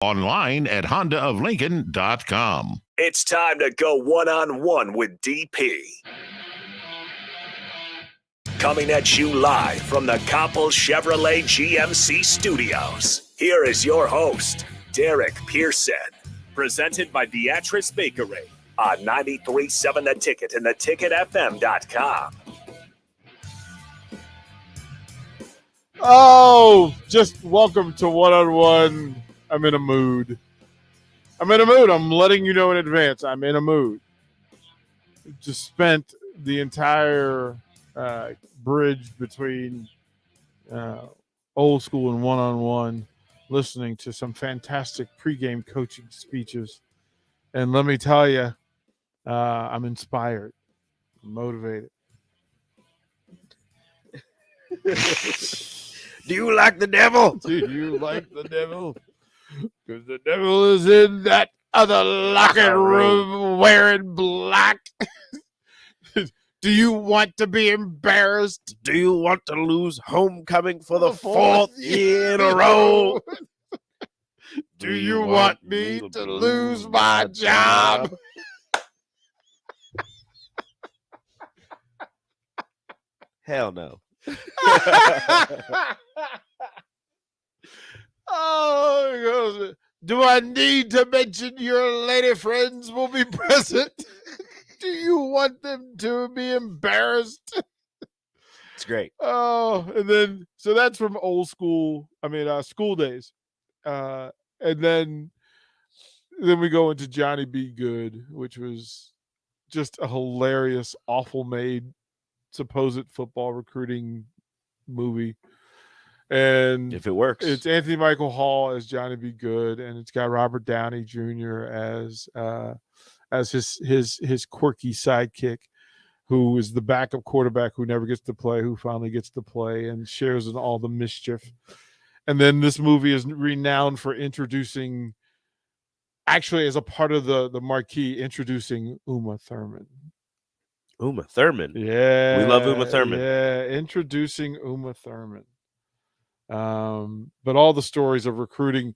Online at HondaofLincoln.com. It's time to go one-on-one with DP. Coming at you live from the Coppel Chevrolet GMC studios. Here is your host, Derek Pearson. Presented by Beatrice Bakery on 93.7 The Ticket and theticketfm.com. Oh, just welcome to one-on-one. I'm in a mood. I'm letting you know in advance. I'm in a mood. Just spent the entire bridge between old school and one-on-one listening to some fantastic pregame coaching speeches. And let me tell you, I'm inspired, I'm motivated. Do you like the devil? Do you like the devil? Because the devil is in that other locker room wearing black. Do you want to be embarrassed? Do you want to lose homecoming for the fourth year in a row? Do you want me to lose my job? Hell no. Oh, do I need to mention your lady friends will be present? Do you want them to be embarrassed? It's great. Oh, and then so that's from old school. School days, and then we go into Johnny Be Good, which was just a hilarious, awful made, supposed football recruiting movie. And if it works, it's Anthony Michael Hall as Johnny Be Good, and it's got Robert Downey Jr. as his quirky sidekick, who is the backup quarterback who never gets to play, who finally gets to play and shares in all the mischief. And then this movie is renowned for introducing, actually as a part of the marquee, introducing Uma Thurman. Uma Thurman? Yeah. We love Uma Thurman. Yeah, introducing Uma Thurman. But all the stories of recruiting,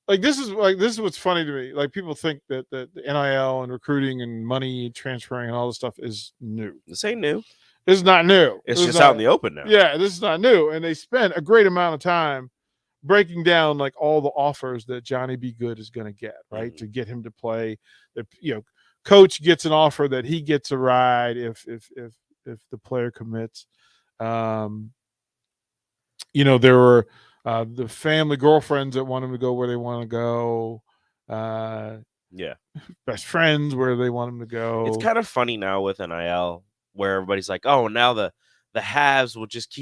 this is what's funny to me. Like, people think that the NIL and recruiting and money transferring and all this stuff is new. This ain't new. It's not new. It's just out in the open now. Yeah, this is not new. And they spend a great amount of time breaking down like all the offers that Johnny Be Good is going to get, right? Mm-hmm. To get him to play. That, coach gets an offer that he gets a ride if the player commits. There were the family girlfriends that want him to go where they want to go. Best friends where they want him to go. It's kind of funny now with NIL where everybody's like, oh, now the haves will just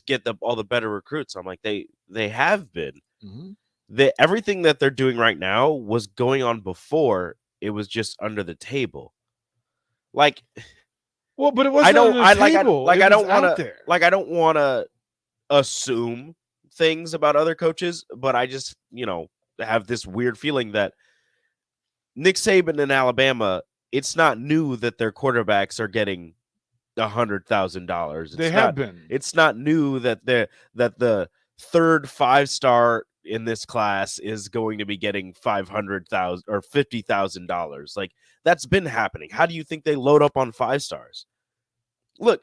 get all the better recruits. I'm like, they have been. Mm-hmm. Everything that they're doing right now was going on before. It was just under the table. Like, well, but it wasn't under the table. I don't want to assume things about other coaches, but I just, have this weird feeling that Nick Saban in Alabama, it's not new that their quarterbacks are getting $100,000. They have been. It's not new that the third 5-star in this class is going to be getting $500,000 or $50,000. Like, that's been happening. How do you think they load up on 5 stars? Look,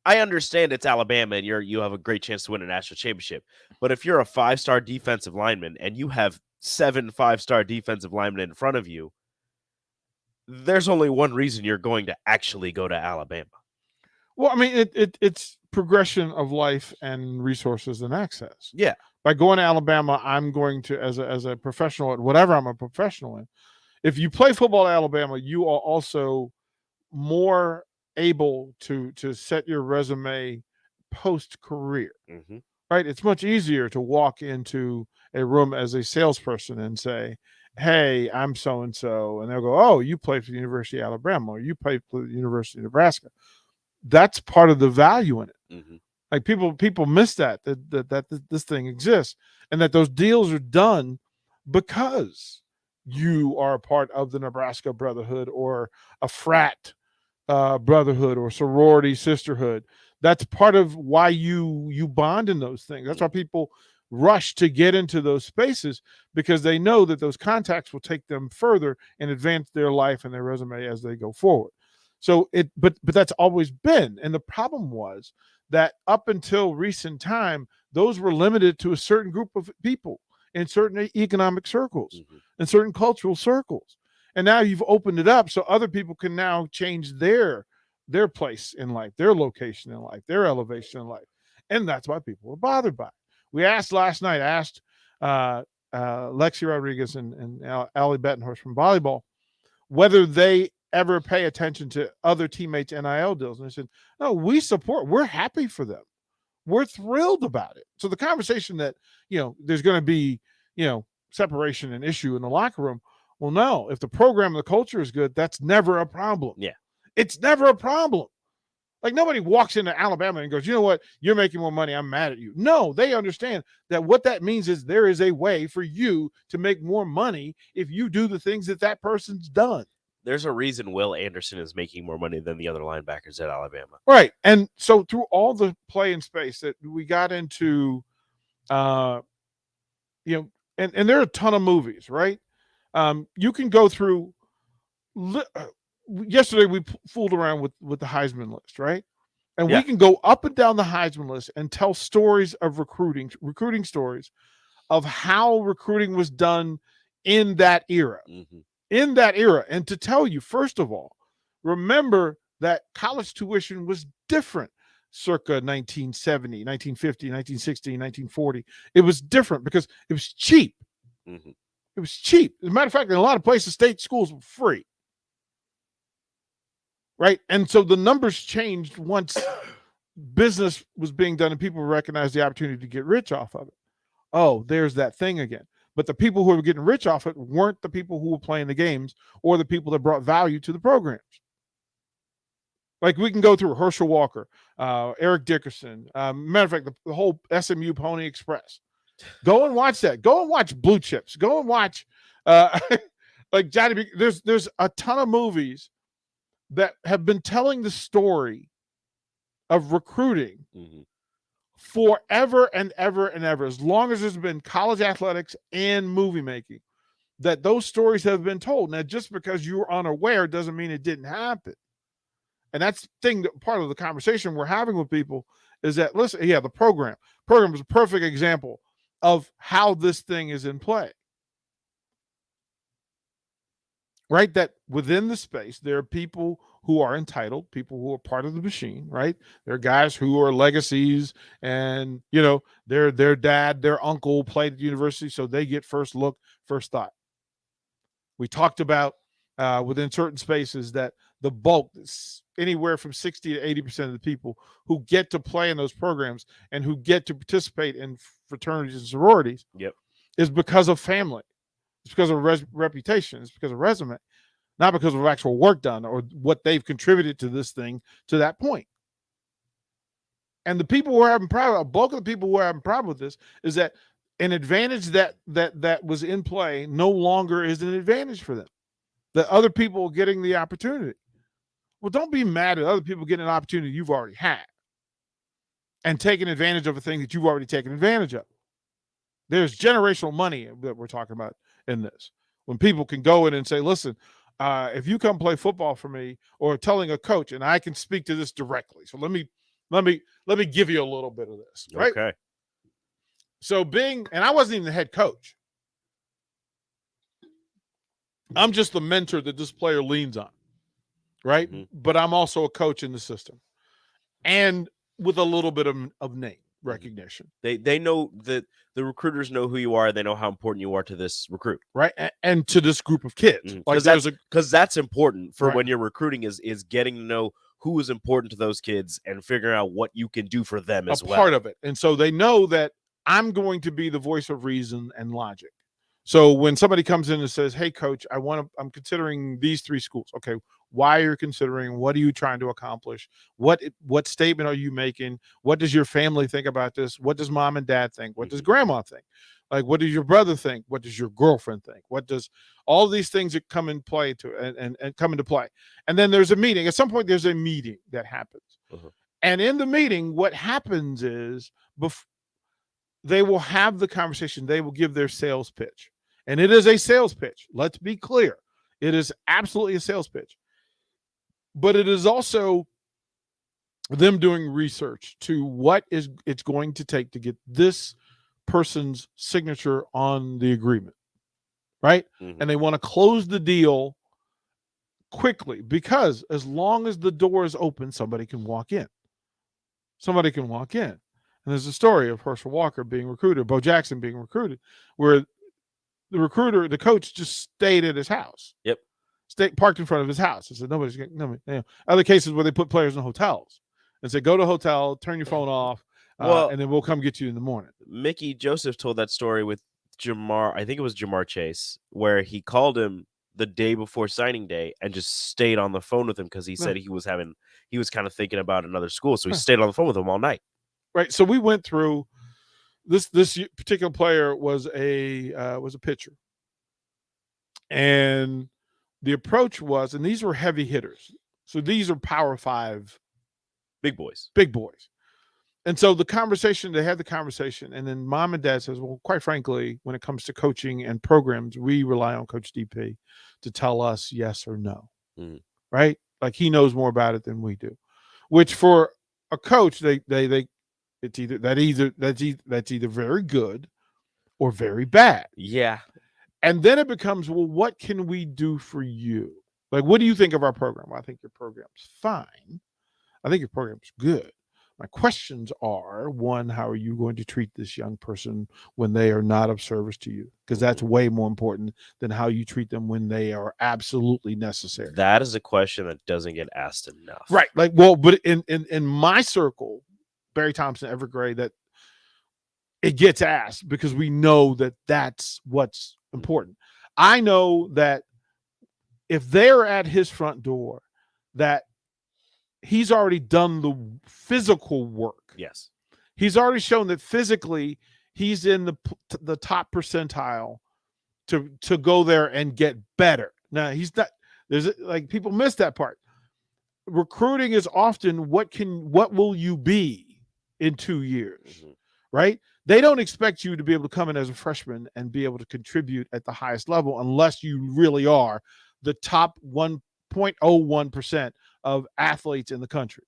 I understand it's Alabama and you have a great chance to win a national championship. But if you're a 5-star defensive lineman and you have 7 5-star defensive linemen in front of you, there's only one reason you're going to actually go to Alabama. Well, I mean, it's progression of life and resources and access. Yeah. By going to Alabama, I'm going to, as a professional at whatever I'm a professional in, if you play football at Alabama, you are also more able to set your resume post-career, mm-hmm. right? It's much easier to walk into a room as a salesperson and say, hey, I'm so-and-so. And they'll go, oh, you played for the University of Alabama, or you played for the University of Nebraska. That's part of the value in it. Mm-hmm. Like, people miss that this thing exists and that those deals are done because you are a part of the Nebraska Brotherhood or a frat brotherhood or sorority sisterhood. That's part of why you bond in those things. That's why people rush to get into those spaces because they know that those contacts will take them further and advance their life and their resume as they go forward. So but that's always been. And the problem was that up until recent time, those were limited to a certain group of people in certain economic circles and certain cultural circles. And now you've opened it up so other people can now change their place in life, their location in life, their elevation in life. And that's why people are bothered by it. We asked last night, Lexi Rodriguez and Allie Bettenhorst from volleyball whether they ever pay attention to other teammates' NIL deals. And they said, no, we're happy for them. We're thrilled about it. So the conversation that, there's going to be, separation and issue in the locker room. Well, no, if the program and the culture is good, that's never a problem. Yeah. It's never a problem. Like nobody walks into Alabama and goes, you know what? You're making more money. I'm mad at you. No, they understand that what that means is there is a way for you to make more money if you do the things that person's done. There's a reason Will Anderson is making more money than the other linebackers at Alabama. Right. And so through all the play in space that we got into, and there are a ton of movies, right? You can go through. Yesterday we fooled around with the Heisman list, right? And we can go up and down the Heisman list and tell stories of recruiting stories of how recruiting was done in that era. In that era. And to tell you, first of all, remember that college tuition was different circa 1970, 1950, 1960, 1940. It was different because it was cheap. It was cheap. As a matter of fact, in a lot of places, state schools were free. Right? And so the numbers changed once business was being done and people recognized the opportunity to get rich off of it. Oh, there's that thing again. But the people who were getting rich off it weren't the people who were playing the games or the people that brought value to the programs. Like we can go through Herschel Walker, Eric Dickerson. Matter of fact, the whole SMU Pony Express. Go and watch that. Go and watch Blue Chips. Go and watch like Johnny. There's a ton of movies that have been telling the story of recruiting forever and ever and ever, as long as there's been college athletics and movie making, that those stories have been told. Now, just because you're unaware doesn't mean it didn't happen. And that's part of the conversation we're having with people is that, listen, the program is a perfect example of how this thing is in play. Right? That within the space, there are people who are entitled, people who are part of the machine, right? There are guys who are legacies and, their dad, their uncle played at university, so they get first look, first thought. We talked about within certain spaces that the bulk, anywhere from 60 to 80% of the people who get to play in those programs and who get to participate in fraternities and sororities is because of family. It's because of reputation. It's because of resume, not because of actual work done or what they've contributed to this thing to that point. And the people who are having problem, a bulk of the people who are having problem with this is that an advantage that was in play no longer is an advantage for them. That other people are getting the opportunity. Well, don't be mad at other people getting an opportunity you've already had and taking advantage of a thing that you've already taken advantage of. There's generational money that we're talking about in this. When people can go in and say, listen, if you come play football for me, or telling a coach, and I can speak to this directly. So let me give you a little bit of this. Right? Okay. So and I wasn't even the head coach. I'm just the mentor that this player leans on. Right? But I'm also a coach in the system. And with a little bit of name recognition. They know that the recruiters know who you are. They know how important you are to this recruit, right? And to this group of kids, because that's important for right. when you're recruiting is getting to know who is important to those kids and figuring out what you can do for them as well. Part of it, and so they know that I'm going to be the voice of reason and logic. So when somebody comes in and says, "Hey, coach, I'm considering these 3 schools." Okay, why are you considering? What are you trying to accomplish? What statement are you making? What does your family think about this? What does mom and dad think? What does grandma think? Like, what does your brother think? What does your girlfriend think? What does all these things that come in play and come into play? And then there's a meeting. At some point, there's a meeting that happens. And in the meeting, what happens is they will have the conversation. They will give their sales pitch. And it is a sales pitch. Let's be clear. It is absolutely a sales pitch. But it is also them doing research to what is it's going to take to get this person's signature on the agreement, right? Mm-hmm. And they want to close the deal quickly, because as long as the door is open, somebody can walk in. Somebody can walk in. And there's a story of Herschel Walker being recruited, Bo Jackson being recruited, where the coach just stayed at his house. Yep. Parked in front of his house. I said, nobody's getting, nobody. You know, other cases where they put players in hotels and say, go to a hotel, turn your phone off, and then we'll come get you in the morning. Mickey Joseph told that story with Jamar, I think it was Jamar Chase, where he called him the day before signing day and just stayed on the phone with him because he said he was kind of thinking about another school. So he stayed on the phone with him all night. Right. So we went through this particular player was a pitcher. And the approach was, and these were heavy hitters. So these are Power 5 big boys. And so they had the conversation, and then mom and dad says, well, quite frankly, when it comes to coaching and programs, we rely on Coach DP to tell us yes or no. Mm. Right? Like, he knows more about it than we do, which for a coach, that's either very good or very bad. Yeah. And then it becomes, well, what can we do for you? Like, what do you think of our program? Well, I think your program's fine. I think your program's good. My questions are, one, how are you going to treat this young person when they are not of service to you? Because that's way more important than how you treat them when they are absolutely necessary. That is a question that doesn't get asked enough. Right. Like, well, but in my circle, Barry Thompson, Everett Gray, that it gets asked because we know that that's what's important. I know that if they're at his front door, that he's already done the physical work. Yes. He's already shown that physically he's in the top percentile to go there and get better. Now, he's not, there's like, people miss that part. Recruiting is often what will you be in 2 years, right? They don't expect you to be able to come in as a freshman and be able to contribute at the highest level unless you really are the top 1.01% of athletes in the country,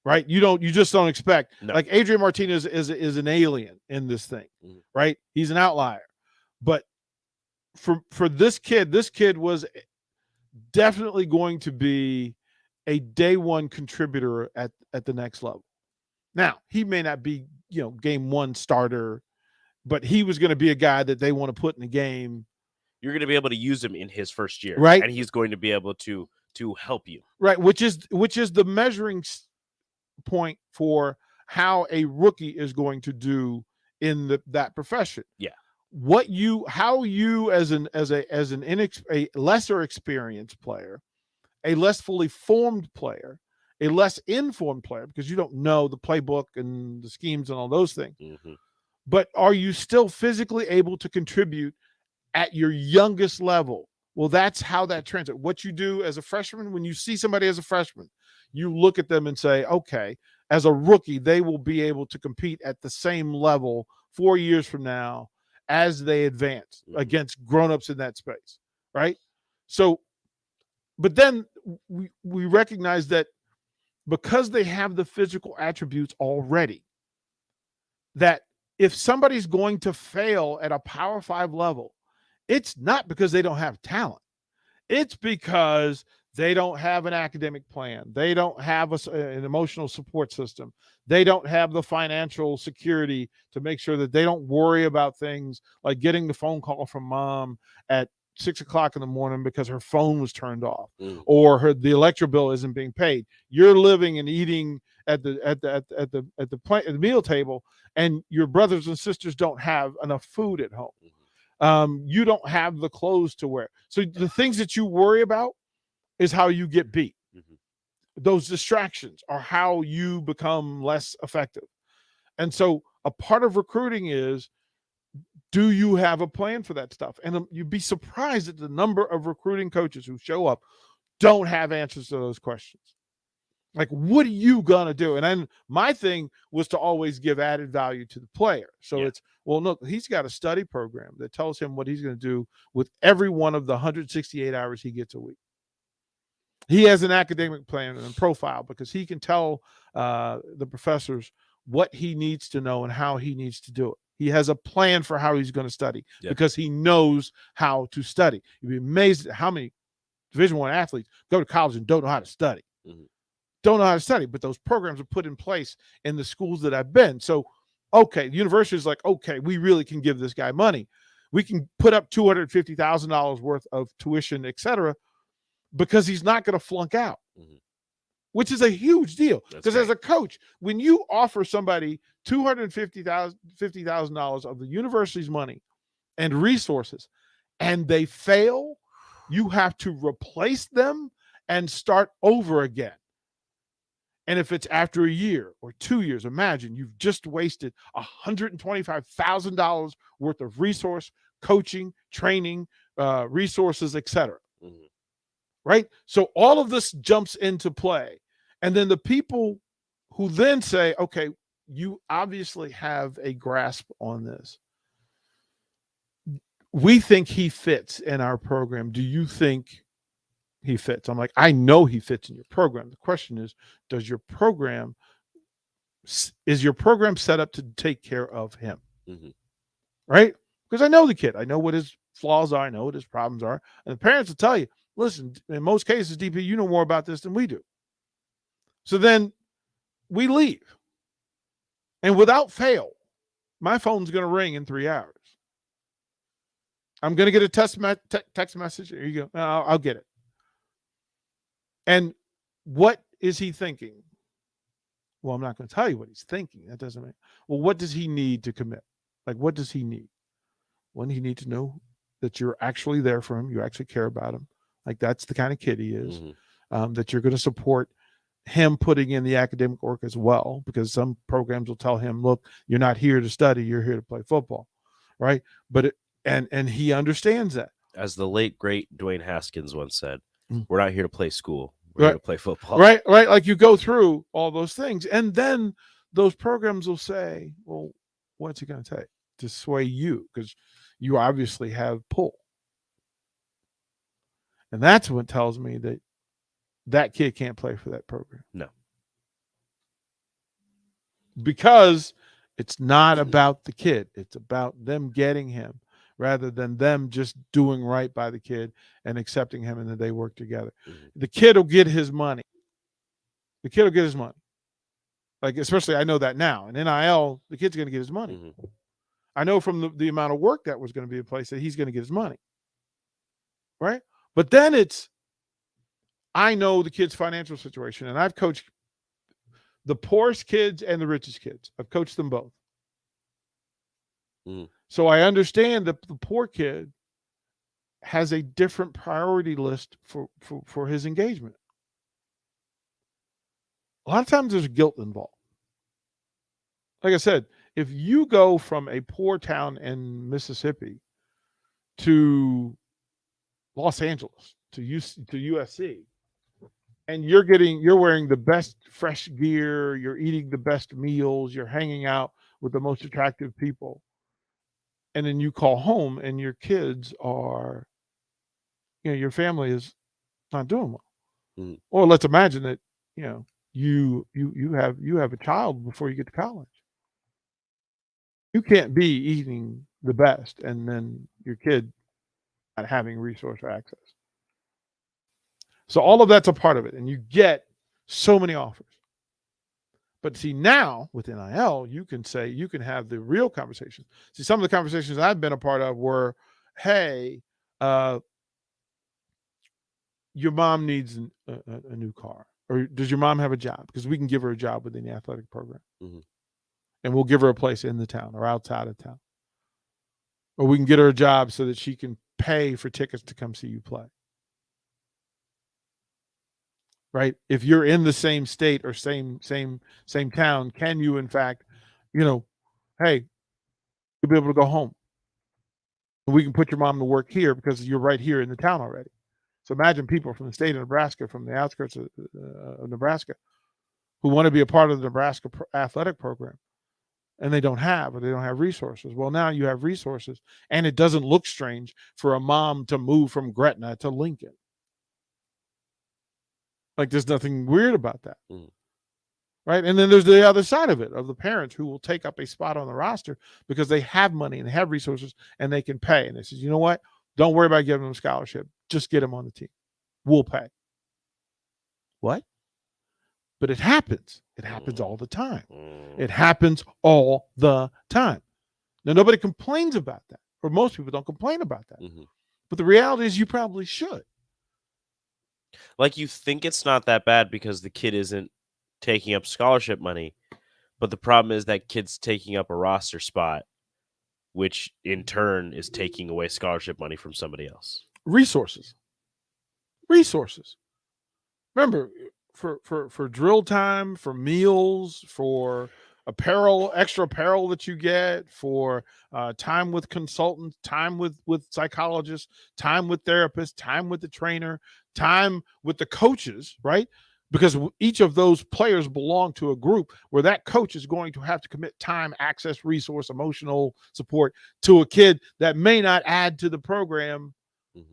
right? You just don't expect. No. Like, Adrian Martinez is an alien in this thing, right? He's an outlier. But for this kid was definitely going to be a day one contributor at the next level. Now, he may not be, game one starter, but he was going to be a guy that they want to put in the game. You're going to be able to use him in his first year, right? And he's going to be able to help you, right? Which is the measuring point for how a rookie is going to do in that profession. Yeah. How you as a lesser experienced player, a less fully formed player, a less informed player, because you don't know the playbook and the schemes and all those things. But are you still physically able to contribute at your youngest level? Well, that's how that translates. What you do as a freshman, when you see somebody as a freshman, you look at them and say, okay, as a rookie, they will be able to compete at the same level 4 years from now as they advance against grownups in that space, right? So, but then we recognize that because they have the physical attributes already, that if somebody's going to fail at a Power 5 level, it's not because they don't have talent. It's because they don't have an academic plan. They don't have an emotional support system. They don't have the financial security to make sure that they don't worry about things like getting the phone call from mom at 6 o'clock in the morning because her phone was turned off or the electric bill isn't being paid. You're living and eating at the meal table, and your brothers and sisters don't have enough food at home. You don't have the clothes to wear. So the things that you worry about is how you get beat. Those distractions are how you become less effective. And so a part of recruiting is, do you have a plan for that stuff? And you'd be surprised at the number of recruiting coaches who show up don't have answers to those questions. Like, what are you gonna do? And then my thing was to always give added value to the player. So Yeah. it's, well, look, he's got a study program that tells him what he's going to do with every one of the 168 hours he gets a week. He has an academic plan and profile because he can tell the professors what he needs to know and how he needs to do it. He has a plan for how he's going to study because he knows how to study. You'd be amazed at how many Division I athletes go to college and don't know how to study. Don't know how to study, but those programs are put in place in the schools that I've been. So, okay, the university is like, okay, we really can give this guy money. We can put up $250,000 worth of tuition, et cetera, because he's not going to flunk out, which is a huge deal. Because as a coach, when you offer somebody $250,000 of the university's money and resources, and they fail, you have to replace them and start over again. And if it's after a year or 2 years, imagine you've just wasted $125,000 worth of resource, coaching, training, resources, etc. Right? So all of this jumps into play. And then the people who then say, okay, you obviously have a grasp on this. We think he fits in our program. Do you think he fits? I'm like, I know he fits in your program. The question is your program set up to take care of him? Right? Because I know the kid. I know what his flaws are. I know what his problems are. And the parents will tell you, listen, in most cases, DP, you know more about this than we do. So then we leave. And without fail, my phone's going to ring in 3 hours. I'm going to get a text message. There you go. I'll get it. And what is he thinking? Well, I'm not going to tell you what he's thinking. That doesn't make. Well, what does he need to commit? Like, what does he need? Well, he needs to know that you're actually there for him. You actually care about him. Like, that's the kind of kid he is. That you're going to support him putting in the academic work as well, because some programs will tell him, look, you're not here to study. You're here to play football. Right. But and he understands that. As the late, great Dwayne Haskins once said, we're not here to play school. We're here to play football. Right. Like, you go through all those things. And then those programs will say, well, what's it going to take to sway you? Because you obviously have pull. And that's what tells me that that kid can't play for that program. No. Because it's not about the kid. It's about them getting him rather than them just doing right by the kid and accepting him, and then they work together. The kid will get his money. The kid will get his money. Like, especially, I know that now. In NIL, the kid's going to get his money. I know from the amount of work that was going to be in place that he's going to get his money. Right? But then I know the kid's financial situation, and I've coached the poorest kids and the richest kids. I've coached them both. So I understand that the poor kid has a different priority list for his engagement. A lot of times there's guilt involved. Like I said, if you go from a poor town in Mississippi to Los Angeles, to USC, and you're wearing the best fresh gear, you're eating the best meals, you're hanging out with the most attractive people, and then you call home and your kids are, your family is not doing well. Or let's imagine that, you have a child before you get to college. You can't be eating the best and then your kid not having resource access. So all of that's a part of it, and you get so many offers. But see, now with NIL, you can have the real conversations. See, some of the conversations I've been a part of were, hey, your mom needs a new car, or does your mom have a job? Because we can give her a job within the athletic program, and we'll give her a place in the town or outside of town, or we can get her a job so that she can pay for tickets to come see you play. Right? If you're in the same state or same town, can you, in fact, hey, you'll be able to go home. We can put your mom to work here because you're right here in the town already. So imagine people from the state of Nebraska, from the outskirts of Nebraska, who want to be a part of the Nebraska athletic program, and they don't have resources. Well, now you have resources, and it doesn't look strange for a mom to move from Gretna to Lincoln. Like, there's nothing weird about that. Right? And then there's the other side of it, of the parents who will take up a spot on the roster because they have money and they have resources and they can pay. And they say, you know what? Don't worry about giving them a scholarship. Just get them on the team. We'll pay. What? But it happens. It happens all the time. It happens all the time. Now, nobody complains about that, or most people don't complain about that. But the reality is you probably should. Like, you think it's not that bad because the kid isn't taking up scholarship money, but the problem is that kid's taking up a roster spot, which in turn is taking away scholarship money from somebody else. Resources. Remember, for drill time, for meals, for apparel, extra apparel that you get, for time with consultants, time with psychologists, time with therapists, time with the trainer, time with the coaches, right? Because each of those players belong to a group where that coach is going to have to commit time, access, resource, emotional support to a kid that may not add to the program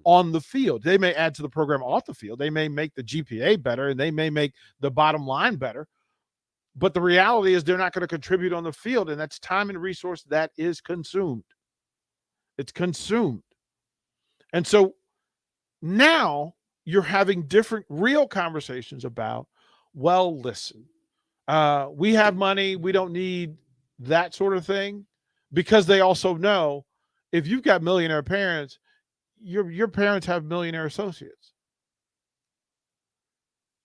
on the field. They may add to the program off the field. They may make the GPA better, and they may make the bottom line better. But the reality is they're not going to contribute on the field, and that's time and resource that is consumed. It's consumed. And so now you're having different real conversations about, well, listen, we have money. We don't need that sort of thing, because they also know if you've got millionaire parents, your parents have millionaire associates.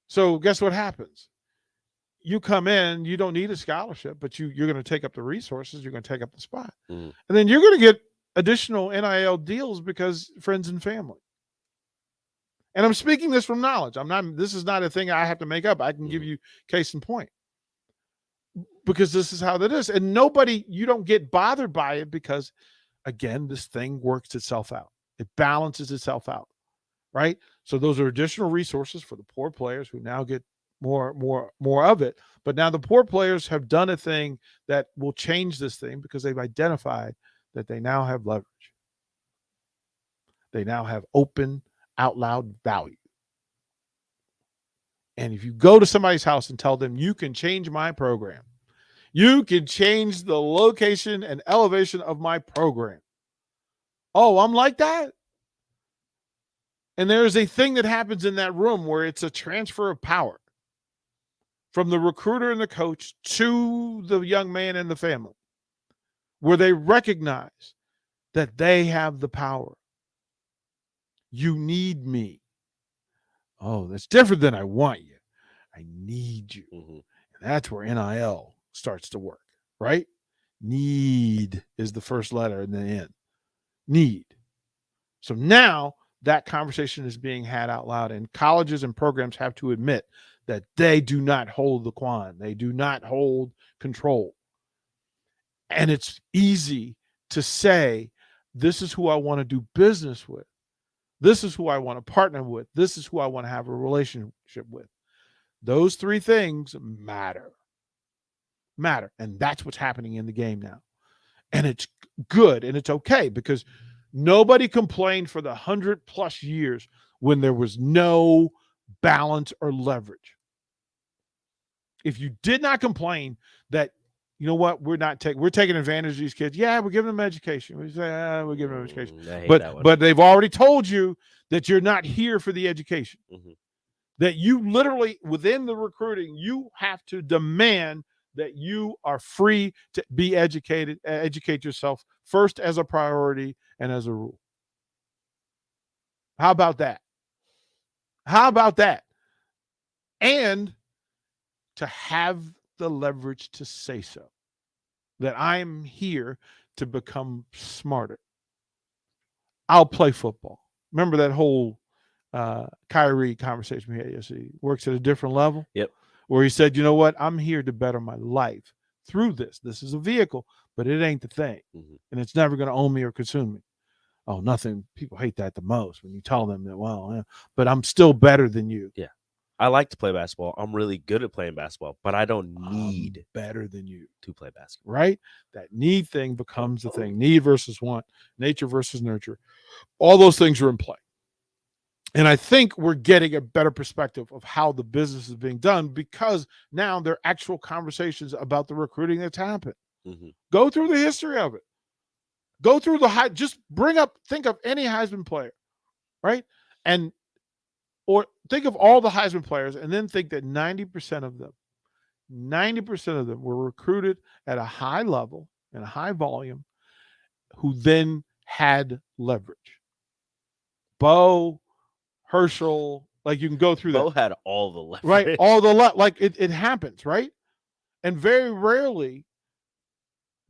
So guess what happens? You come in, you don't need a scholarship, but you're going to take up the resources. You're going to take up the spot. And then you're going to get additional NIL deals because friends and family. And I'm speaking this from knowledge. This is not a thing I have to make up. I can give you case in point, because this is how that is. And you don't get bothered by it because, again, this thing works itself out. It balances itself out, right? So those are additional resources for the poor players who now get more of it. But now the poor players have done a thing that will change this thing, because they've identified that they now have leverage. They now have open, out loud value. And if you go to somebody's house and tell them, you can change my program, you can change the location and elevation of my program. Oh, I'm like that? And there's a thing that happens in that room where it's a transfer of power from the recruiter and the coach to the young man and the family, where they recognize that they have the power. You need me. Oh, that's different than I want you. I need you. And that's where NIL starts to work, right? Need is the first letter in the end. Need. So now that conversation is being had out loud, and colleges and programs have to admit that they do not hold the quan. They do not hold control. And it's easy to say, this is who I want to do business with. This is who I want to partner with. This is who I want to have a relationship with. Those three things matter. And that's what's happening in the game now. And it's good and it's okay, because nobody complained for the 100+ years when there was no balance or leverage. If you did not complain that, you know what, we're taking advantage of these kids. Yeah, we're giving them education. We say, we're giving them education. But they've already told you that you're not here for the education. That you literally, within the recruiting, you have to demand that you are free to be educated, educate yourself first as a priority and as a rule. How about that? And to have the leverage to say so, that I am here to become smarter. I'll play football. Remember that whole Kyrie conversation we had yesterday? He works at a different level. Yep. Where he said, you know what? I'm here to better my life through this. This is a vehicle, but it ain't the thing. And it's never going to own me or consume me. Oh, nothing. People hate that the most when you tell them that, well, but I'm still better than you. Yeah. I like to play basketball. I'm really good at playing basketball, but I don't need better than you to play basketball. right? That need thing becomes the thing. Need versus want, nature versus nurture. All those things are in play. And I think we're getting a better perspective of how the business is being done because now there are actual conversations about the recruiting that's happened. Mm-hmm. Go through the history of it. Go through just think of any Heisman player, right? Or think of all the Heisman players and then think that 90% of them were recruited at a high level and a high volume who then had leverage. Bo, Herschel, like you can go through that. Bo had all the leverage. Right? Like it happens, right? And very rarely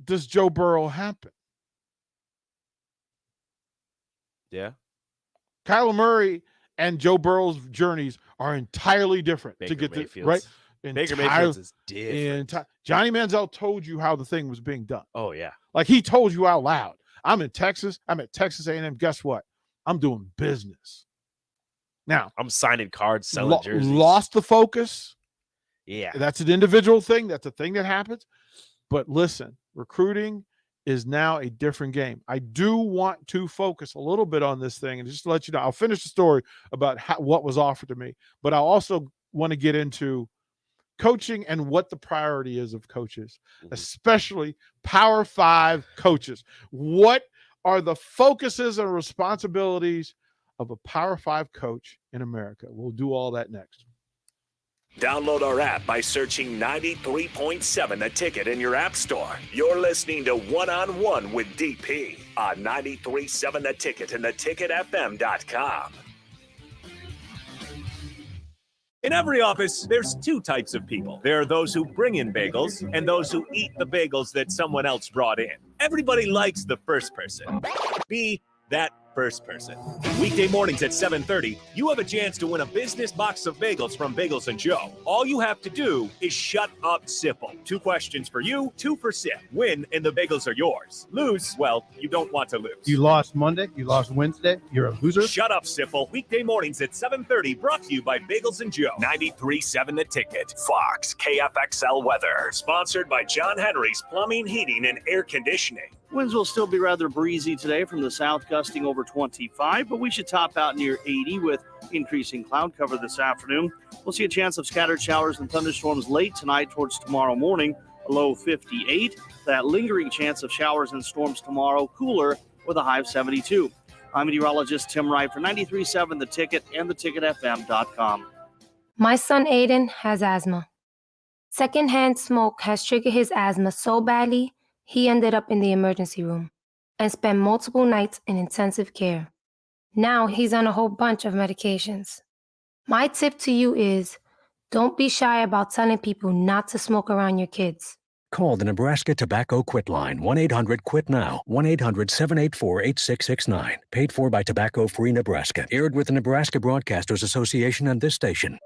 does Joe Burrow happen. Yeah. Kyler Murray and Joe Burrow's journeys are entirely different Baker to get Mayfield's. to right. Baker Mayfield's is different. Johnny Manziel told you how the thing was being done. Oh yeah. Like he told you out loud. I'm in Texas. I'm at Texas A&M. Guess what? I'm doing business. Now I'm signing cards, selling jerseys. Lost the focus. Yeah. That's an individual thing. That's a thing that happens. But listen, recruiting is now a different game. I do want to focus a little bit on this thing and just to let you know, I'll finish the story about what was offered to me, but I also want to get into coaching and what the priority is of coaches, especially Power 5 coaches. What are the focuses and responsibilities of a Power 5 coach in America? We'll do all that next. Download our app by searching 93.7 The Ticket in your app store. You're listening to One-on-One with DP on 93.7 The Ticket and theticketfm.com. In every office, there's two types of people. There are those who bring in bagels and those who eat the bagels that someone else brought in. Everybody likes the first person. Be that first person. Weekday mornings at 7:30, you have a chance to win a business box of bagels from Bagels & Joe. All you have to do is shut up, Sipple. 2 questions for you, 2 for Sip. Win, and the bagels are yours. Lose, well, you don't want to lose. You lost Monday, you lost Wednesday, you're a loser. Shut up, Sipple. Weekday mornings at 7:30, brought to you by Bagels & Joe. 93.7 The Ticket. Fox, KFXL weather. Sponsored by John Henry's Plumbing, Heating, and Air Conditioning. Winds will still be rather breezy today from the south, gusting over 25, but we should top out near 80 with increasing cloud cover this afternoon. We'll see a chance of scattered showers and thunderstorms late tonight towards tomorrow morning, a low 58. That lingering chance of showers and storms tomorrow, cooler with a high of 72. I'm meteorologist Tim Wright for 93.7 The Ticket and theticketfm.com. My son Aiden has asthma. Secondhand smoke has triggered his asthma so badly, he ended up in the emergency room and spent multiple nights in intensive care. Now he's on a whole bunch of medications. My tip to you is, don't be shy about telling people not to smoke around your kids. Call the Nebraska Tobacco Quit Line, 1-800-QUIT-NOW, 1-800-784-8669. Paid for by Tobacco Free Nebraska. Aired with the Nebraska Broadcasters Association and this station.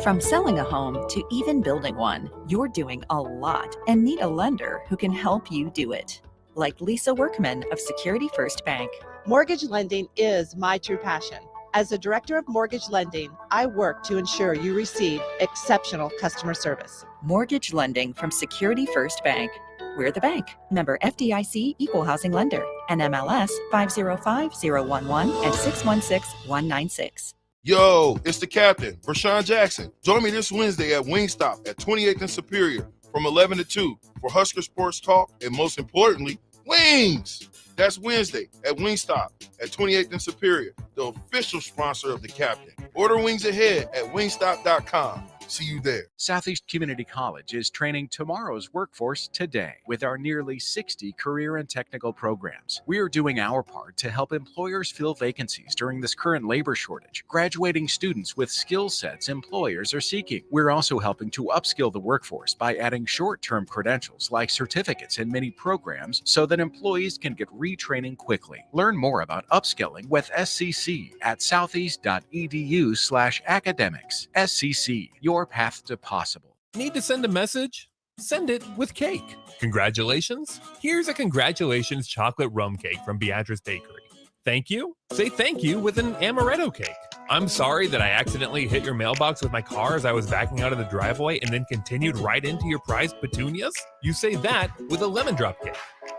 From selling a home to even building one, you're doing a lot and need a lender who can help you do it. Like Lisa Workman of Security First Bank. Mortgage lending is my true passion. As the director of mortgage lending, I work to ensure you receive exceptional customer service. Mortgage lending from Security First Bank. We're the bank. Member FDIC Equal Housing Lender. NMLS 505011 and 616196. Yo, it's the captain, Rashawn Jackson. Join me this Wednesday at Wingstop at 28th and Superior from 11 to 2 for Husker Sports Talk and, most importantly, wings. That's Wednesday at Wingstop at 28th and Superior, the official sponsor of the captain. Order wings ahead at wingstop.com. See you there. Southeast Community College is training tomorrow's workforce today with our nearly 60 career and technical programs. We are doing our part to help employers fill vacancies during this current labor shortage, graduating students with skill sets employers are seeking. We're also helping to upskill the workforce by adding short-term credentials like certificates in many programs so that employees can get retraining quickly. Learn more about upskilling with SCC at southeast.edu/academics. SCC, your path to possible. Need to send a message? Send it with cake. Congratulations. Here's a congratulations chocolate rum cake from Beatrice Bakery. Thank you? Say thank you with an amaretto cake. I'm sorry that I accidentally hit your mailbox with my car as I was backing out of the driveway and then continued right into your prized petunias? You say that with a lemon drop cake.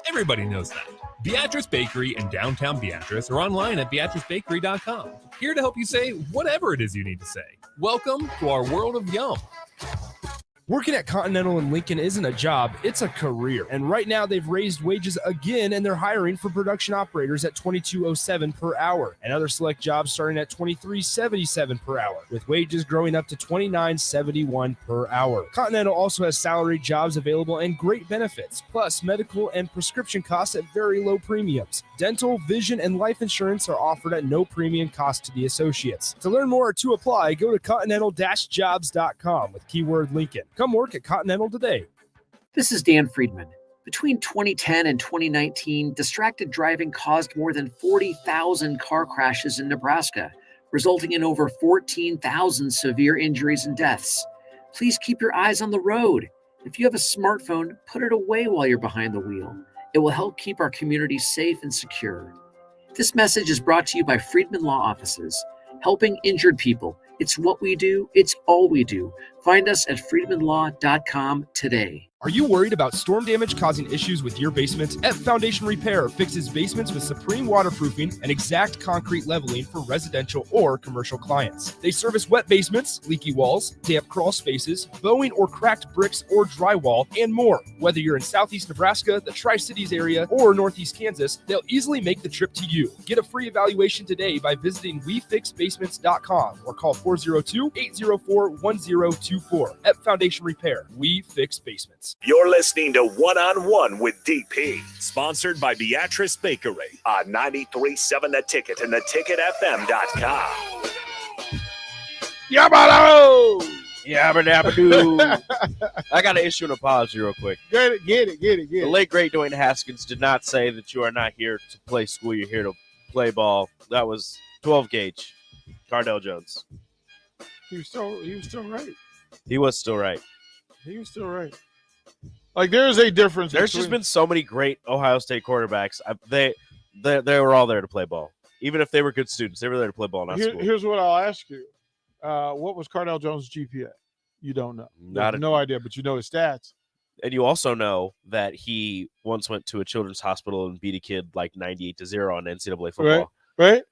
Everybody knows that. Beatrice Bakery in downtown Beatrice or online at beatricebakery.com. Here to help you say whatever it is you need to say. Welcome to our world of yum. Working at Continental in Lincoln isn't a job, it's a career. And right now they've raised wages again and they're hiring for production operators at $22.07 per hour and other select jobs starting at $23.77 per hour, with wages growing up to $29.71 per hour. Continental also has salaried jobs available and great benefits, plus medical and prescription costs at very low premiums. Dental, vision, and life insurance are offered at no premium cost to the associates. To learn more or to apply, go to continental-jobs.com with keyword Lincoln. Come work at Continental today. This is Dan Friedman. Between 2010 and 2019, distracted driving caused more than 40,000 car crashes in Nebraska, resulting in over 14,000 severe injuries and deaths. Please keep your eyes on the road. If you have a smartphone, put it away while you're behind the wheel. It will help keep our community safe and secure. This message is brought to you by Friedman Law Offices, helping injured people. It's what we do. It's all we do. Find us at friedmanlaw.com today. Are you worried about storm damage causing issues with your basement? F Foundation Repair fixes basements with supreme waterproofing and exact concrete leveling for residential or commercial clients. They service wet basements, leaky walls, damp crawl spaces, bowing or cracked bricks or drywall, and more. Whether you're in Southeast Nebraska, the Tri-Cities area, or Northeast Kansas, they'll easily make the trip to you. Get a free evaluation today by visiting WeFixBasements.com or call 402-804-1024. F Foundation Repair. We fix basements. You're listening to One on One with DP, sponsored by Beatrice Bakery on 93.7 The Ticket and theticketfm.com. Yabba-do! Yabba-dabba-doo. I got to issue an apology real quick. Get it. The late, great Dwayne Haskins did not say that you are not here to play school. You're here to play ball. That was 12 gauge. Cardell Jones. He was still right. He was still right. He was still right. Like, there's a difference. There's just been so many great Ohio State quarterbacks. They were all there to play ball. Even if they were good students, they were there to play ball, not school. Here's what I'll ask you. What was Cardell Jones' GPA? You don't know. No idea, but you know his stats. And you also know that he once went to a children's hospital and beat a kid like 98-0 on NCAA football. Right?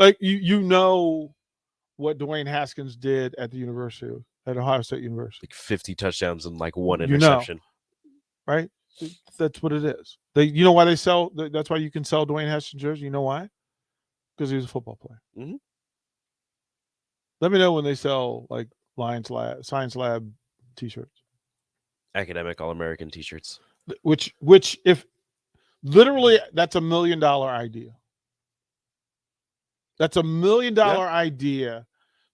Like, you know what Dwayne Haskins did at the university, at Ohio State University. Like 50 touchdowns and like one interception. Right? That's what it is. You know why they sell? That's why you can sell Dwayne Haskins jersey. You know why? Because he was a football player. Mm-hmm. Let me know when they sell like Science Lab T-shirts, academic All-American T-shirts. Which if literally that's $1 million idea. That's $1 million idea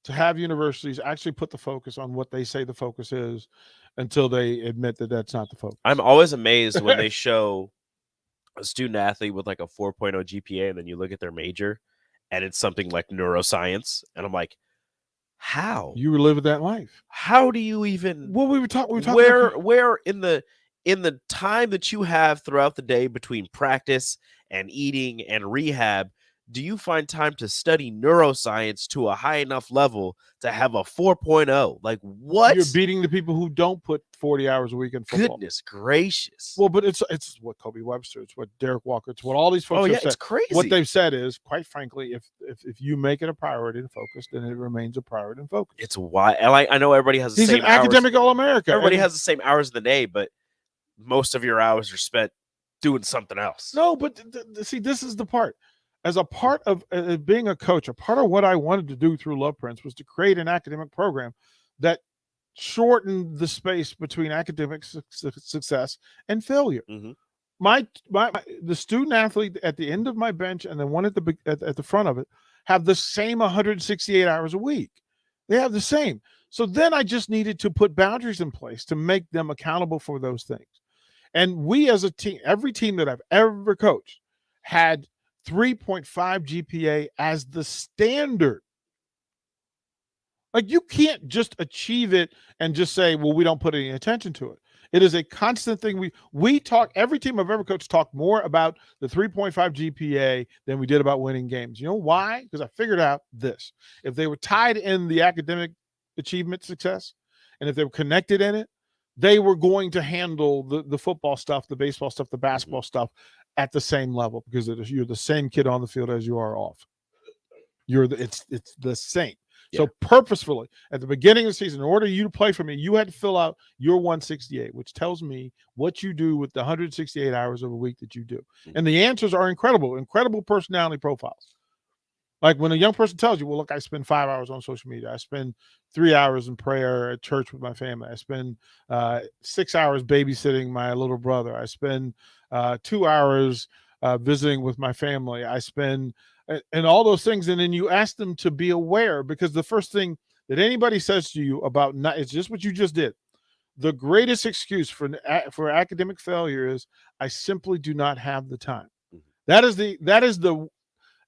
to have universities actually put the focus on what they say the focus is until they admit that that's not the focus. I'm always amazed when they show a student athlete with like a 4.0 GPA and then you look at their major and it's something like neuroscience. And I'm like, how? You were living that life. How do you even? Well, we were talking. Where in the time that you have throughout the day between practice and eating and rehab, do you find time to study neuroscience to a high enough level to have a 4.0? Like, what? You're beating the people who don't put 40 hours a week in football. Goodness gracious. Well, but it's what Kobe Webster, it's what Derek Walker, it's what all these folks have said. It's crazy. What they've said is, quite frankly, if you make it a priority and focus, then it remains a priority and focus. It's why I know everybody has the He's same an academic All-America. Everybody has the same hours in the day, but most of your hours are spent doing something else. No, but see, this is the part. As a part of being a coach, a part of what I wanted to do through Love Prince was to create an academic program that shortened the space between academic success and failure. Mm-hmm. The student athlete at the end of my bench and the one at the front of it have the same 168 hours a week. They have the same. So then I just needed to put boundaries in place to make them accountable for those things. And we as a team, every team that I've ever coached had 3.5 GPA as the standard. Like, you can't just achieve it and just say, well, we don't put any attention to it. It is a constant thing. We talk, every team I've ever coached talked more about the 3.5 GPA than we did about winning games. You know why? Because I figured out this. If they were tied in the academic achievement success, and if they were connected in it, they were going to handle the football stuff, the baseball stuff, the basketball stuff at the same level, because you're the same kid on the field as you are off. It's the same. So purposefully, at the beginning of the season, in order you to play for me, you had to fill out your 168, which tells me what you do with the 168 hours of a week that you do. And the answers are incredible personality profiles. Like when a young person tells you, well, look, I spend 5 hours on social media. I spend 3 hours in prayer at church with my family. I spend 6 hours babysitting my little brother. I spend 2 hours visiting with my family. I spend and all those things. And then you ask them to be aware, because the first thing that anybody says to you about it's just what you just did. The greatest excuse for academic failure is, I simply do not have the time. That is the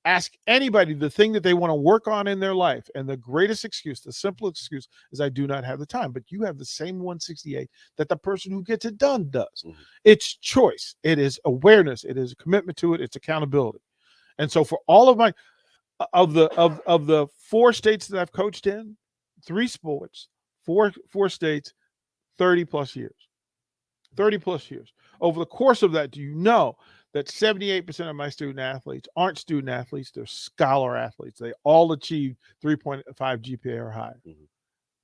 ask anybody the thing that they want to work on in their life. And the greatest excuse, the simple excuse, is I do not have the time. But you have the same 168 that the person who gets it done does. It's choice. It is awareness. It is a commitment to it. It's accountability. And so for all of my of the 4 states that I've coached in, 3 sports, four states, 30 plus years. Over the course of that, do you know that 78% of my student athletes aren't student athletes, they're scholar athletes. They all achieved 3.5 GPA or higher.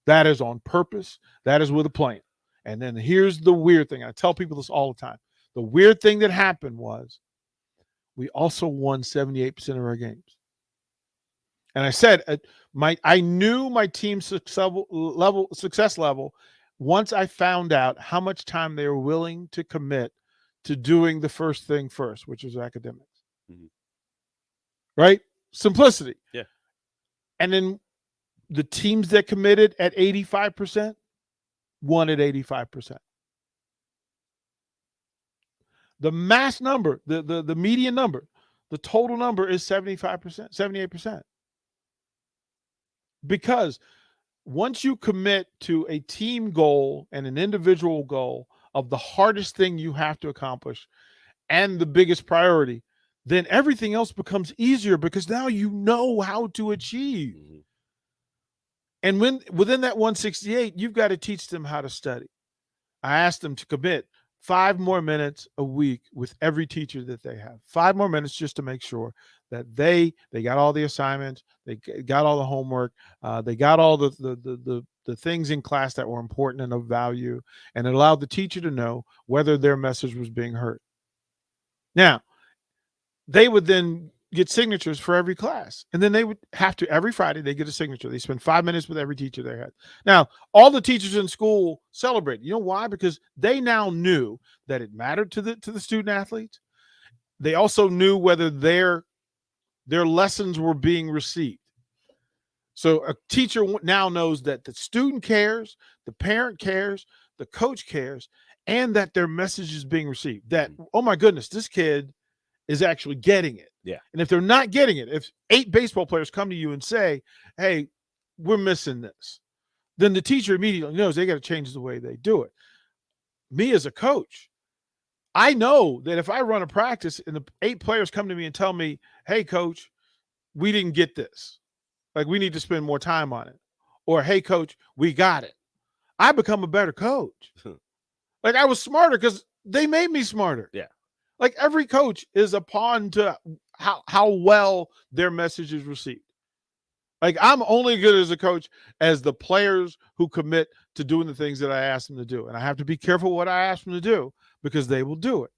That is on purpose. That is with a plan. And then here's the weird thing. I tell people this all the time. The weird thing that happened was we also won 78% of our games. And I said, I knew my team's success level once I found out how much time they were willing to commit to doing the first thing first, which is academics. Right? Simplicity. Yeah. And then the teams that committed at 85% won at 85%. The mass number, the median number, the total number is 75%, 78%. Because once you commit to a team goal and an individual goal of the hardest thing you have to accomplish and the biggest priority, then everything else becomes easier, because now you know how to achieve. And within that 168, you've got to teach them how to study. I asked them to commit 5 more minutes a week with every teacher that they have. 5 more minutes just to make sure that they got all the assignments, they got all the homework, they got all the things in class that were important and of value, and it allowed the teacher to know whether their message was being heard. Now, they would then get signatures for every class, and then they would have to, every Friday, they get a signature. They spend 5 minutes with every teacher they had. Now, all the teachers in school celebrate. You know why? Because they now knew that it mattered to the student athletes. They also knew whether their lessons were being received. So a teacher now knows that the student cares, the parent cares, the coach cares, and that their message is being received. That, oh my goodness, this kid is actually getting it. Yeah. And if they're not getting it, if 8 baseball players come to you and say, hey, we're missing this, then the teacher immediately knows they got to change the way they do it. Me as a coach, I know that if I run a practice and the 8 players come to me and tell me, hey, coach, we didn't get this. Like, we need to spend more time on it. Or, hey, coach, we got it. I become a better coach. Like, I was smarter because they made me smarter. Yeah. Like, every coach is a pawn to how well their message is received. Like, I'm only good as a coach as the players who commit to doing the things that I ask them to do. And I have to be careful what I ask them to do, because they will do it.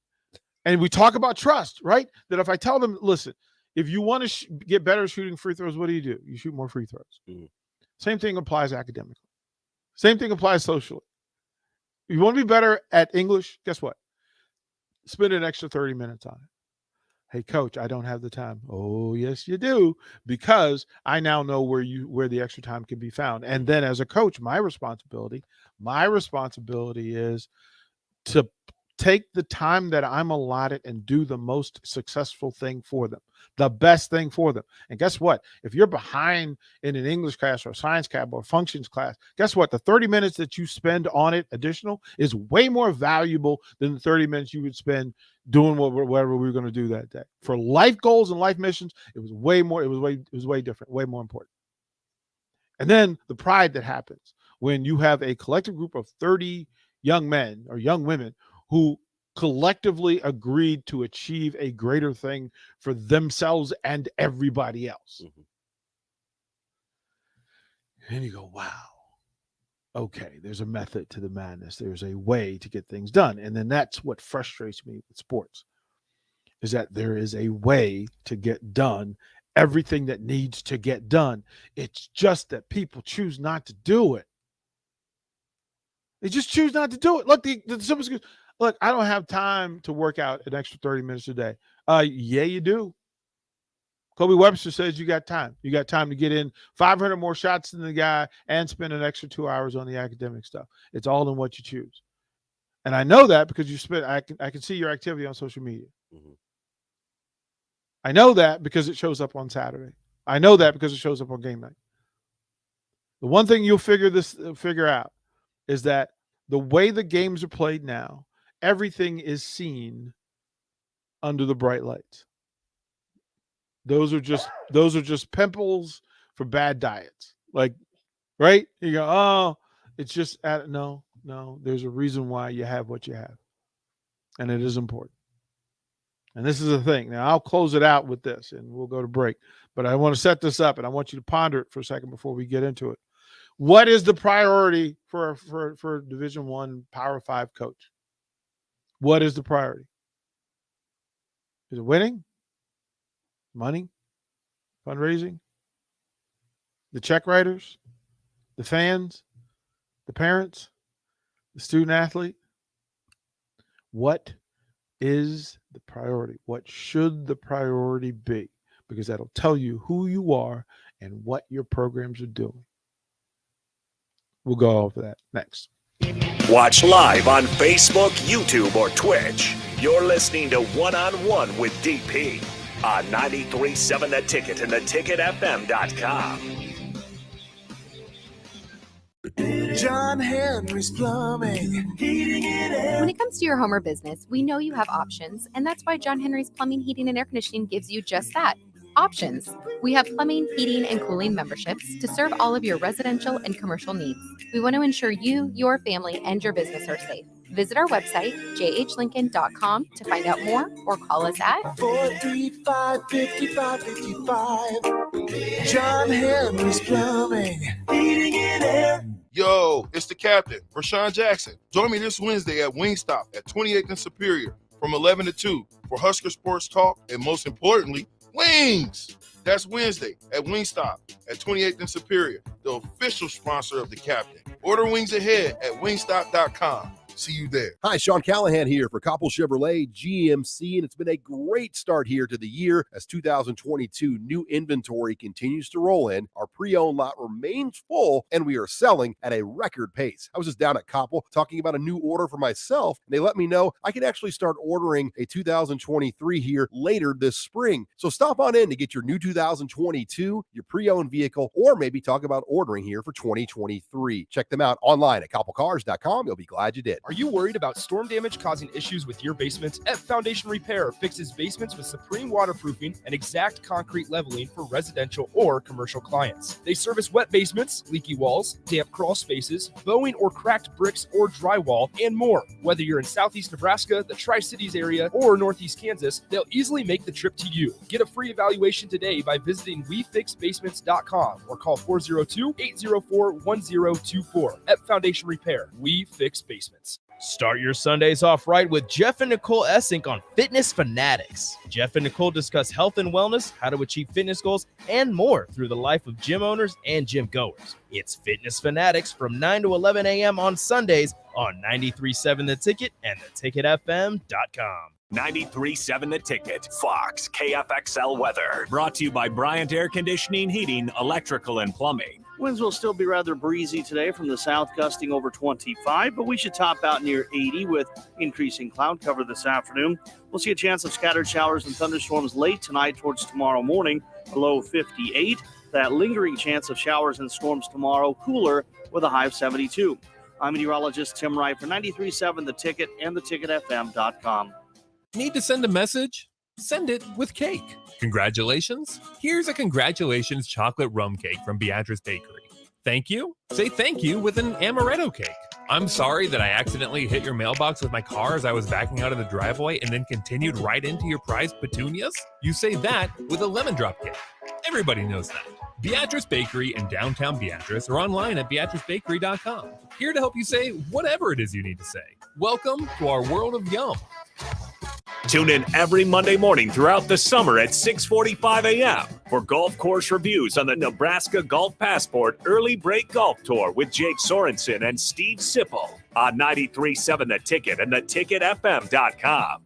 And we talk about trust, right? That if I tell them, listen, if you want to get better at shooting free throws, what do? You shoot more free throws. Same thing applies academically. Same thing applies socially. You want to be better at English? Guess what? Spend an extra 30 minutes on it. Hey, coach, I don't have the time. Oh, yes, you do, because I now know where the extra time can be found. And then as a coach, my responsibility is to take the time that I'm allotted and do the most successful thing for them, the best thing for them. And guess what? If you're behind in an English class or a science class or a functions class, guess what? The 30 minutes that you spend on it additional is way more valuable than the 30 minutes you would spend doing whatever we were going to do that day. For life goals and life missions, it was way more, it was way different, way more important. And then the pride that happens when you have a collective group of 30 young men or young women who collectively agreed to achieve a greater thing for themselves and everybody else. And you go, wow, okay, there's a method to the madness. There's a way to get things done. And then that's what frustrates me with sports, is that there is a way to get done everything that needs to get done. It's just that people choose not to do it. They just choose not to do it. Look, the simple excuse, look, I don't have time to work out an extra 30 minutes a day. Yeah, you do. Kobe Webster says you got time. You got time to get in 500 more shots than the guy and spend an extra 2 hours on the academic stuff. It's all in what you choose. And I know that because I can see your activity on social media. I know that because it shows up on Saturday. I know that because it shows up on game night. The one thing you'll figure out is that the way the games are played now, everything is seen under the bright lights. Those are just pimples for bad diets. Like, right? You go, oh, it's just no. There's a reason why you have what you have, and it is important. And this is the thing. Now I'll close it out with this, and we'll go to break. But I want to set this up, and I want you to ponder it for a second before we get into it. What is the priority for Division I Power 5 coach? What is the priority? Is it winning? Money? Fundraising? The check writers? The fans? The parents? The student athlete? What is the priority? What should the priority be? Because that'll tell you who you are and what your programs are doing. We'll go over that next. Watch live on Facebook, YouTube, or Twitch. You're listening to One on One with DP on 93.7 The Ticket and theticketfm.com. John Henry's Plumbing, Heating and Air. When it comes to your home or business, we know you have options, and that's why John Henry's Plumbing, Heating, and Air Conditioning gives you just that. Options. We have plumbing, heating, and cooling memberships to serve all of your residential and commercial needs. We want to ensure you, your family, and your business are safe. Visit our website, jhlincoln.com, to find out more or call us at 435-5555. John Henry's Plumbing, Heating and Air. Yo, it's the captain, Rashawn Jackson. Join me this Wednesday at Wingstop at 28th and Superior from 11 to 2 for Husker Sports Talk and, most importantly, wings. That's Wednesday at Wingstop at 28th and Superior, the official sponsor of the captain. Order wings ahead at wingstop.com. See you there. Hi, Sean Callahan here for Koppel Chevrolet GMC, and it's been a great start here to the year as 2022 new inventory continues to roll in. Our pre-owned lot remains full, and we are selling at a record pace. I was just down at Koppel talking about a new order for myself, and they let me know I can actually start ordering a 2023 here later this spring. So stop on in to get your new 2022, your pre-owned vehicle, or maybe talk about ordering here for 2023. Check them out online at koppelcars.com. You'll be glad you did. Are you worried about storm damage causing issues with your basement? F Foundation Repair fixes basements with supreme waterproofing and exact concrete leveling for residential or commercial clients. They service wet basements, leaky walls, damp crawl spaces, bowing or cracked bricks or drywall, and more. Whether you're in Southeast Nebraska, the Tri-Cities area, or Northeast Kansas, they'll easily make the trip to you. Get a free evaluation today by visiting WeFixBasements.com or call 402-804-1024. F Foundation Repair. We fix basements. Start your Sundays off right with Jeff and Nicole Essink on Fitness Fanatics. Jeff and Nicole discuss health and wellness, how to achieve fitness goals, and more through the life of gym owners and gym goers. It's Fitness Fanatics from 9 to 11 a.m. on Sundays on 93.7 The Ticket and theticketfm.com. 93.7 The Ticket, Fox, KFXL weather. Brought to you by Bryant Air Conditioning, Heating, Electrical, and Plumbing. Winds will still be rather breezy today from the south, gusting over 25, but we should top out near 80 with increasing cloud cover this afternoon. We'll see a chance of scattered showers and thunderstorms late tonight towards tomorrow morning, below 58. That lingering chance of showers and storms tomorrow, cooler with a high of 72. I'm meteorologist Tim Wright for 93.7 The Ticket and theticketfm.com. Need to send a message? Send it with cake. Congratulations. Here's a congratulations chocolate rum cake from Beatrice Bakery. Thank you? Say thank you with an amaretto cake. I'm sorry that I accidentally hit your mailbox with my car as I was backing out of the driveway and then continued right into your prized petunias. You say that with a lemon drop cake. Everybody knows that. Beatrice Bakery in downtown Beatrice or online at beatricebakery.com. Here to help you say whatever it is you need to say. Welcome to our world of yum. Tune in every Monday morning throughout the summer at 6:45 a.m. for golf course reviews on the Nebraska Golf Passport Early Break Golf Tour with Jake Sorensen and Steve Sipple on 93.7 The Ticket and theticketfm.com.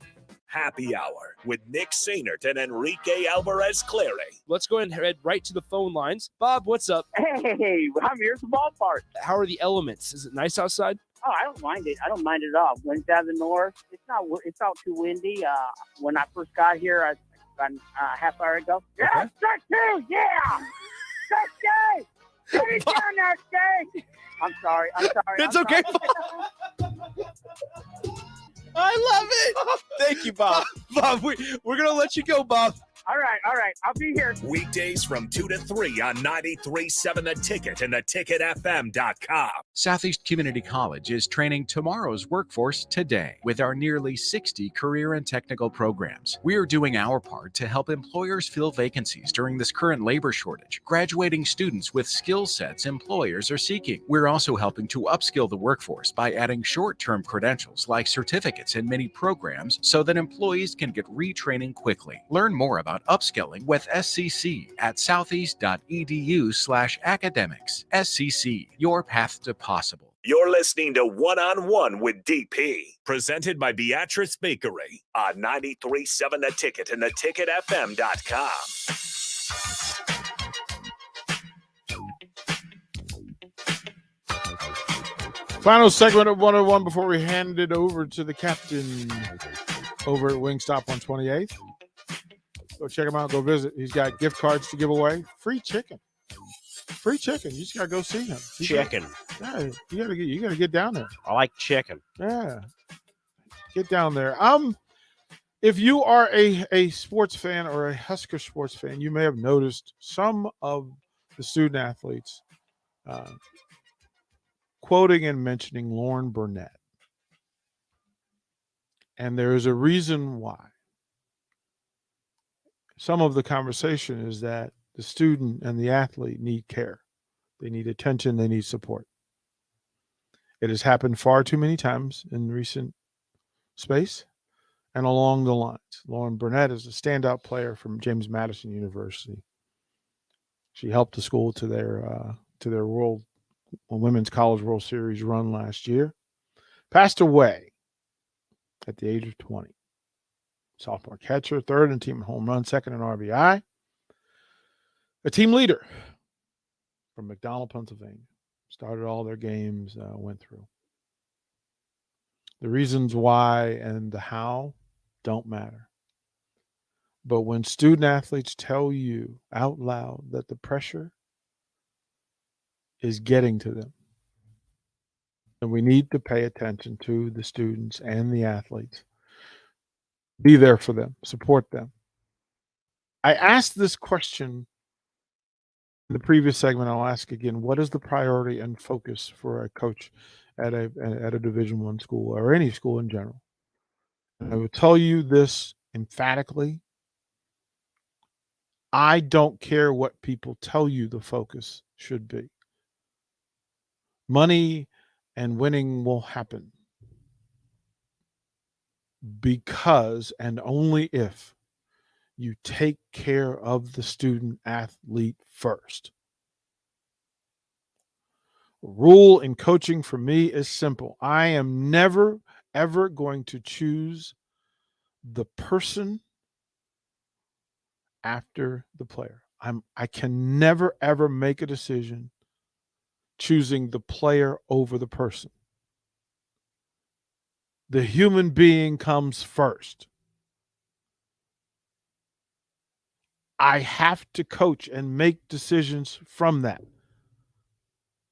Happy Hour with Nick Sainert and Enrique Alvarez Clary. Let's go ahead and head right to the phone lines. Bob, what's up? Hey, I'm here at the ballpark. How are the elements? Is it nice outside? Oh, I don't mind it. I don't mind it at all. Winds out of the north. It's not too windy. When I first got here, about a half hour ago. Yeah, strike two. Yeah, strike two. Get it down there, Steve. I'm sorry. It's okay. I love it. Thank you, Bob. Bob, we're going to let you go, Bob. All right. I'll be here. Weekdays from 2 to 3 on 93.7 The Ticket and theticketfm.com. Southeast Community College is training tomorrow's workforce today with our nearly 60 career and technical programs. We are doing our part to help employers fill vacancies during this current labor shortage, graduating students with skill sets employers are seeking. We're also helping to upskill the workforce by adding short-term credentials like certificates in many programs so that employees can get retraining quickly. Learn more about upskilling with SCC at southeast.edu/academics. SCC, your path to possible. You're listening to One-on-One with DP, presented by Beatrice Bakery on 93.7 The Ticket and theticketfm.com. Final segment of 101 before we hand it over to the captain over at Wingstop 128th. Go check him out. Go visit. He's got gift cards to give away. Free chicken. You just gotta go see him. Chicken. Yeah, you gotta get down there. I like chicken. Yeah, get down there. If you are a sports fan or a Husker sports fan, you may have noticed some of the student athletes quoting and mentioning Lauren Burnett, and there is a reason why. Some of the conversation is that the student and the athlete need care. They need attention. They need support. It has happened far too many times in recent space and along the lines. Lauren Burnett is a standout player from James Madison University. She helped the school to their World Women's College World Series run last year. Passed away at the age of 20. Sophomore catcher, third in team home run, second in RBI. A team leader from McDonald, Pennsylvania. Started all their games, went through. The reasons why and the how don't matter. But when student athletes tell you out loud that the pressure is getting to them, then we need to pay attention to the students and the athletes. Be there for them, support them. I asked this question in the previous segment. I'll ask again: what is the priority and focus for a coach at a Division I school or any school in general? And I will tell you this emphatically: I don't care what people tell you the focus should be. Money and winning will happen. Because and only if you take care of the student athlete first. Rule in coaching for me is simple. I am never, ever going to choose the person after the player. I can never, ever make a decision choosing the player over the person. The human being comes first. I have to coach and make decisions from that.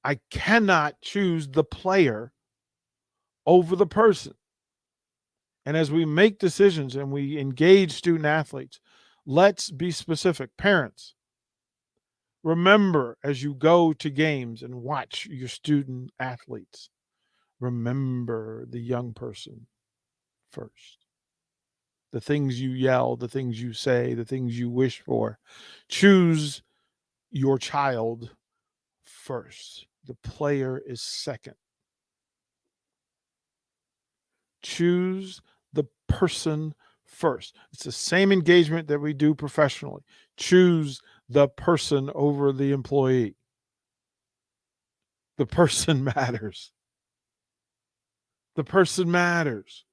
I cannot choose the player over the person. And as we make decisions and we engage student athletes, let's be specific. Parents, remember as you go to games and watch your student athletes, remember the young person first. The things you yell, the things you say, the things you wish for. Choose your child first. The player is second. Choose the person first. It's the same engagement that we do professionally. Choose the person over the employee. The person matters. The person matters.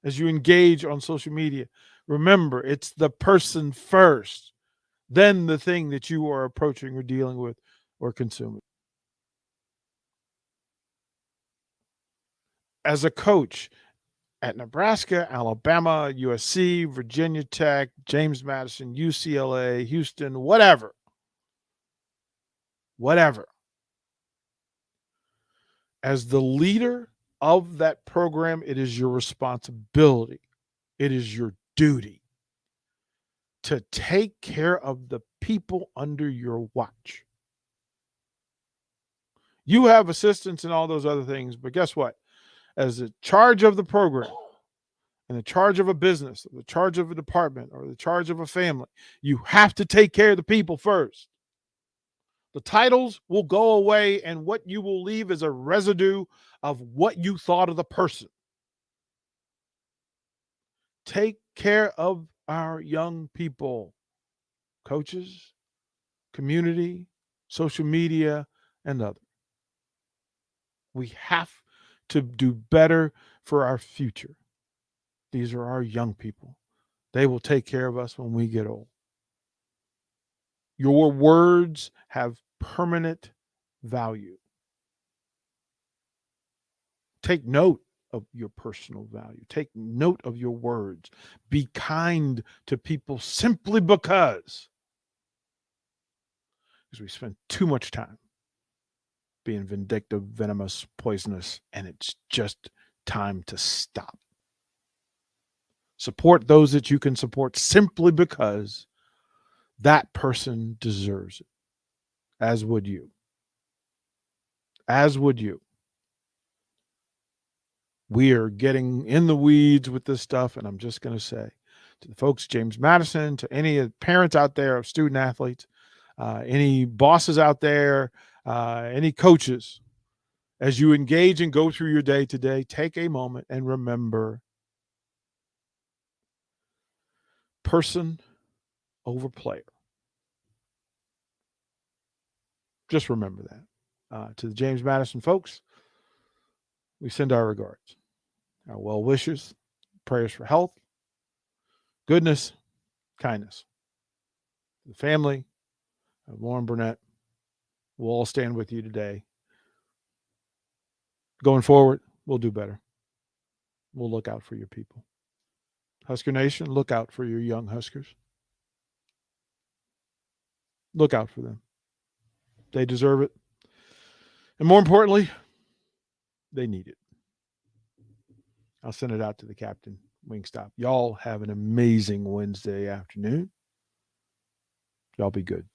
As you engage on social media, remember it's the person first, then the thing that you are approaching or dealing with or consuming. As a coach at Nebraska, Alabama, USC, Virginia Tech, James Madison, UCLA, Houston, whatever. As the leader of that program, it is your responsibility. It is your duty to take care of the people under your watch. You have assistants and all those other things, but guess what? As the charge of the program and the charge of a business, or the charge of a department, or the charge of a family, you have to take care of the people first. The titles will go away, and what you will leave is a residue of what you thought of the person. Take care of our young people, coaches, community, social media, and others. We have to do better for our future. These are our young people. They will take care of us when we get old. Your words have permanent value. Take note of your personal value. Take note of your words. Be kind to people simply because we spend too much time being vindictive, venomous, poisonous, and it's just time to stop. Support those that you can support simply because that person deserves it, as would you. As would you. We are getting in the weeds with this stuff, and I'm just going to say to the folks, James Madison, to any parents out there of student athletes, any bosses out there, any coaches, as you engage and go through your day today, take a moment and remember person over player. Just remember that. To the James Madison folks, we send our regards, our well wishes, prayers for health, goodness, kindness. The family of Lauren Burnett will all stand with you today. Going forward, we'll do better. We'll look out for your people. Husker Nation, look out for your young Huskers. Look out for them. They deserve it. And more importantly, they need it. I'll send it out to the captain, Wingstop. Y'all have an amazing Wednesday afternoon. Y'all be good.